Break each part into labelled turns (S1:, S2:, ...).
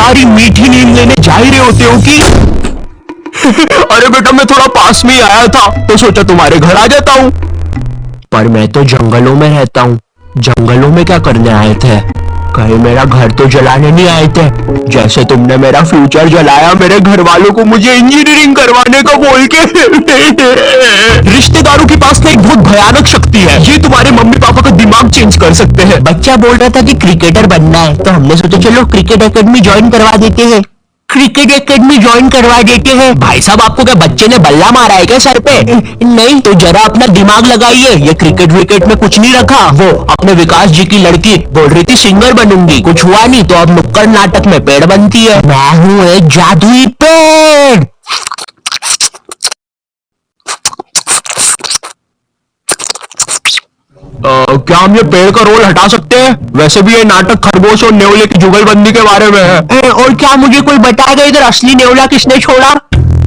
S1: तुम्हारी मीठी नींद लेने जा ही रहे होते हो कि अरे बेटा मैं थोड़ा पास में ही आया था तो सोचा तुम्हारे घर आ जाता हूँ। पर मैं तो जंगलों में रहता हूँ, जंगलों में क्या करने आए थे? कहीं मेरा घर तो जलाने नहीं आए थे? जैसे तुमने मेरा फ्यूचर जलाया मेरे घर वालों को मुझे इंजीनियरिंग करवाने का बोल के। रिश्तेदारों के पास ना एक बहुत भयानक शक्ति है, ये तुम्हारे मम्मी पापा का दिमाग चेंज कर सकते हैं।
S2: बच्चा बोल रहा था कि क्रिकेटर बनना है तो हमने सोचा चलो क्रिकेट एकेडमी ज्वाइन करवा देते हैं। क्रिकेट एकेडमी ज्वाइन करवा देते हैं।
S1: भाई साहब आपको क्या बच्चे ने बल्ला मारा है क्या सर पे?
S2: नहीं
S1: तो जरा अपना दिमाग लगाइए, ये क्रिकेट विकेट में कुछ नहीं रखा। वो अपने विकास जी की लड़की बोल रही थी सिंगर बनूंगी, कुछ हुआ नहीं तो अब नुक्कड़ नाटक में पेड़ बनती है।
S2: मैं हूँ एक जादुई पेड़।
S1: क्या हम ये पेड़ का रोल हटा सकते हैं? वैसे भी ये नाटक खरगोश और नेवले की जुगलबंदी के बारे में है।
S2: और क्या मुझे कोई बताएगा इधर असली नेवला किसने छोड़ा?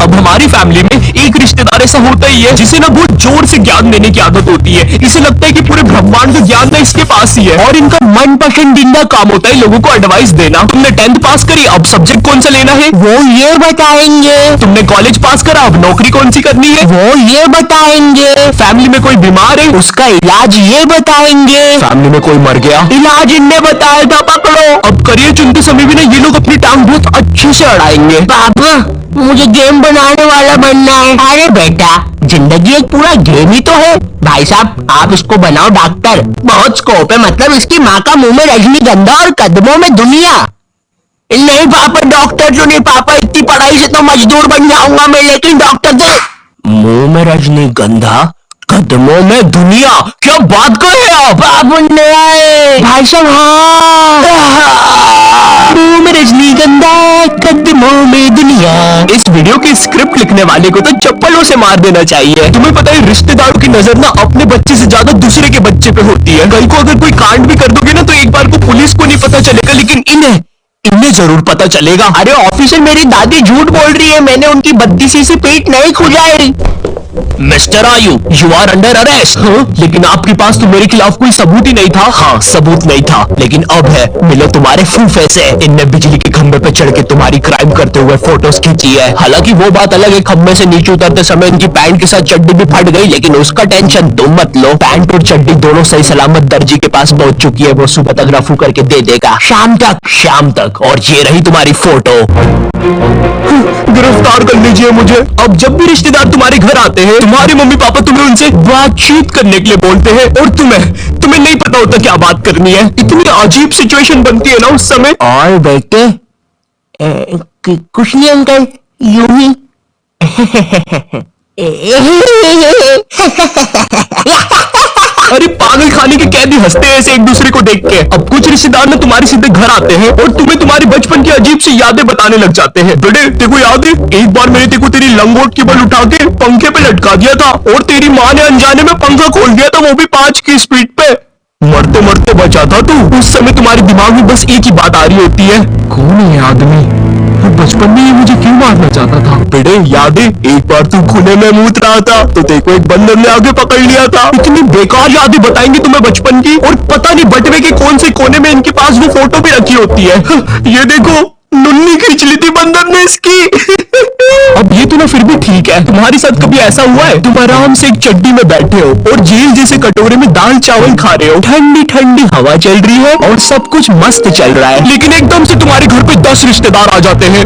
S1: अब हमारी फैमिली में एक रिश्तेदार ऐसा होता ही है जिसे ना बहुत जोर से ज्ञान देने की आदत होती है। इसे लगता है कि पूरे ब्रह्मांड का ज्ञान ना इसके पास ही है और इनका मन पसंदीदा काम होता है लोगों को एडवाइस देना। तुमने 10th पास करी, अब सब्जेक्ट कौन सा लेना है
S2: वो ये बताएंगे।
S1: तुमने कॉलेज पास करा, अब नौकरी कौन सी करनी है
S2: वो ये बताएंगे।
S1: फैमिली में कोई बीमार है,
S2: उसका इलाज ये बताएंगे।
S1: फैमिली में कोई मर गया,
S2: इलाज इनने बताया था, पकड़ो।
S1: अब करियर चुनते समय भी ना ये लोग अपनी टांग बहुत अच्छे से अड़ाएंगे।
S2: पापा मुझे गेम बनाने वाला बनना है। अरे बेटा जिंदगी एक पूरा गेम ही तो है। भाई साहब आप इसको बनाओ डॉक्टर, बहुत स्कोप है। मतलब इसकी माँ का मुंह में रजनीगंधा और कदमों में दुनिया। नहीं पापा डॉक्टर जो नहीं पापा, इतनी पढ़ाई से तो मजदूर बन जाऊंगा मैं, लेकिन डॉक्टर तो।
S1: मुंह में रजनीगंधा कदमों में दुनिया, क्या बात कर रहे हैं आप?
S2: भाई साहब हाँ, मुंह में रजनीगंधा कदमों में दुनिया।
S1: इस वीडियो की स्क्रिप्ट लिखने वाले को तो चप्पलों से मार देना चाहिए। तुम्हें पता है रिश्तेदारों की नजर ना अपने बच्चे से ज्यादा दूसरे के बच्चे पे होती है। कल को अगर कोई कांड भी कर दोगे ना तो एक बार को पुलिस को नहीं पता चलेगा, लेकिन इन्हें जरूर पता चलेगा।
S2: अरे ऑफिसर मेरी दादी झूठ बोल रही है, मैंने उनकी बद्दीसी से पेट नहीं खुजाई।
S1: मिस्टर आयु यू आर अंडर अरेस्ट। लेकिन आपके पास तो मेरे खिलाफ कोई सबूत ही नहीं था। हाँ सबूत नहीं था, लेकिन अब है। मिलो तुम्हारे फूफे से, इनने बिजली के खंभे पे चढ़ के तुम्हारी क्राइम करते हुए फोटोज खींची है। हालांकि वो बात अलग है, खंभे से नीचे उतरते समय इनकी पैंट के साथ चड्डी भी फट गई, लेकिन उसका टेंशन तुम मत लो। पैंट और चड्डी दोनों सही सलामत दर्जी के पास पहुंच चुकी है, वो सुबह तक रफू करके दे देगा। शाम तक। और ये रही तुम्हारी फोटो। गिरफ्तार कर लीजिए मुझे। अब जब भी रिश्तेदार तुम्हारे घर आते हैं तुम्हारे मम्मी पापा तुम्हें उनसे बातचीत करने के लिए बोलते हैं और तुम्हें नहीं पता होता क्या बात करनी है। इतनी अजीब सिचुएशन बनती है ना उस समय।
S2: और बेटे कुछ नहीं अंकल, यूं ही।
S1: अरे पागल खाने के कैदी हंसते हैं ऐसे एक दूसरे को देख के। अब कुछ रिश्तेदार ना तुम्हारे सीधे घर आते हैं और तुम्हें तुम्हारी बचपन की अजीब सी यादें बताने लग जाते हैं। बेटे तेको याद है एक बार मैंने तेको तेरी लंगोट की बल उठा के पंखे पे लटका दिया था और तेरी माँ ने अनजाने में पंखा खोल दिया था, वो भी 5 की स्पीड पे। मरते मरते बचा था तू। उस समय तुम्हारे दिमाग में बस एक ही बात आ रही होती है, कौन है आदमी और बचपन में ये मुझे क्यों मारना चाहता था? बेटे याद है एक बार तू खुले में मूत रहा था तो तेको एक बंदर ने आगे पकड़ लिया था। इतनी बेकार यादें बताएंगे तुम्हें बचपन की, और पता नहीं बटवे के कौन से कोने में इनके पास वो फोटो भी रखी होती है। ये देखो नुन्नी खींच ली थी बंदर ने इसकी। अब ये तो ना फिर भी ठीक है, तुम्हारे साथ कभी ऐसा हुआ है तुम आराम से एक चड्डी में बैठे हो और जेल जैसे कटोरे में दाल चावल खा रहे हो, ठंडी ठंडी हवा चल रही है और सब कुछ मस्त चल रहा है, लेकिन एकदम से तुम्हारे घर पे 10 रिश्तेदार आ जाते हैं।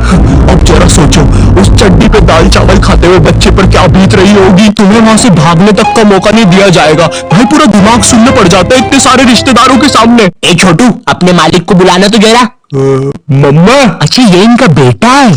S1: अब जरा सोचो उस चड्डी पे दाल चावल खाते हुए बच्चे पर क्या बीत रही होगी। तुम्हें वहां से भागने तक का मौका नहीं दिया जाएगा। भाई पूरा दिमाग सुनने पड़ जाता है इतने सारे रिश्तेदारों के सामने।
S2: ए छोटू अपने मालिक को बुलाना तो जरा।
S1: मम्मा
S2: अच्छा ये इनका बेटा है।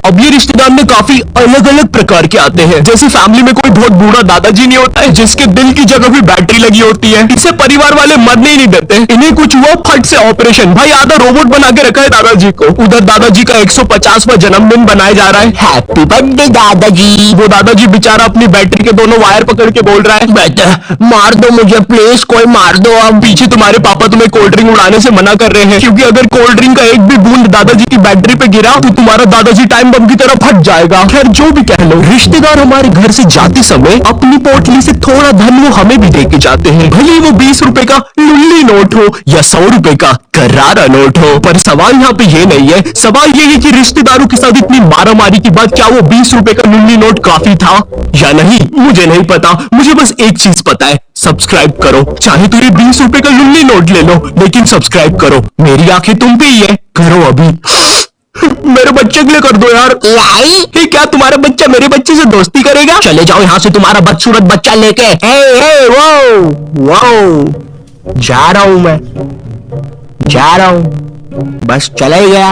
S1: अब ये रिश्तेदार में काफी अलग अलग प्रकार के आते हैं। जैसे फैमिली में कोई बहुत बूढ़ा दादाजी नहीं होता है जिसके दिल की जगह भी बैटरी लगी होती है, इसे परिवार वाले मरने ही नहीं देते। इन्हें कुछ हुआ फट से ऑपरेशन, भाई आधा रोबोट बना के रखा है दादाजी को। उधर दादाजी का 150वां जन्मदिन बनाया जा रहा है,
S2: हैप्पी बर्थडे दादाजी।
S1: वो दादाजी बेचारा अपनी बैटरी के दोनों वायर पकड़ के बोल रहा है
S2: बेटा मार दो मुझे प्लीज, कोई मार दो।
S1: अब पीछे तुम्हारे पापा तुम्हें कोल्ड ड्रिंक उड़ाने से मना कर रहे हैं, क्योंकि अगर कोल्ड ड्रिंक का एक भी बूंद दादाजी की बैटरी पे गिरा तो तुम्हारा दादाजी टाइम बम की तरह फट जाएगा। खैर जो भी कह लो, रिश्तेदार हमारे घर से जाते समय अपनी पोटली से थोड़ा धन वो हमें भी दे के जाते हैं, भले ही वो 20 रुपए का लुल्ली नोट हो या 100 रुपए का करारा नोट हो। पर सवाल यहाँ पे ये नहीं है, सवाल ये है कि रिश्तेदारों के साथ इतनी मारामारी के बाद क्या वो 20 रुपए का लुल्ली नोट काफी था या नहीं, मुझे नहीं पता। मुझे बस एक चीज पता है, सब्सक्राइब करो। चाहे तो ये 20 रुपए का लुल्ली नोट ले लो, लेकिन सब्सक्राइब करो। मेरी आंखें तुम पे ही है, करो अभी। मेरे बच्चे के लिए कर दो यार।
S2: लाई
S1: क्या तुम्हारा बच्चा मेरे बच्चे से दोस्ती करेगा?
S2: चले जाओ यहाँ से तुम्हारा बदसूरत बच्चा लेके। वो जा रहा हूं मैं, जा रहा हूं, बस चला ही गया।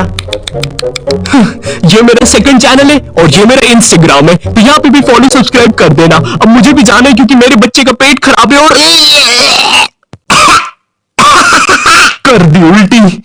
S1: ये मेरा सेकंड चैनल है और ये मेरा इंस्टाग्राम है, तो यहाँ पे भी फॉलो सब्सक्राइब कर देना। अब मुझे भी जाना है क्योंकि मेरे बच्चे का पेट खराब है और कर दी उल्टी।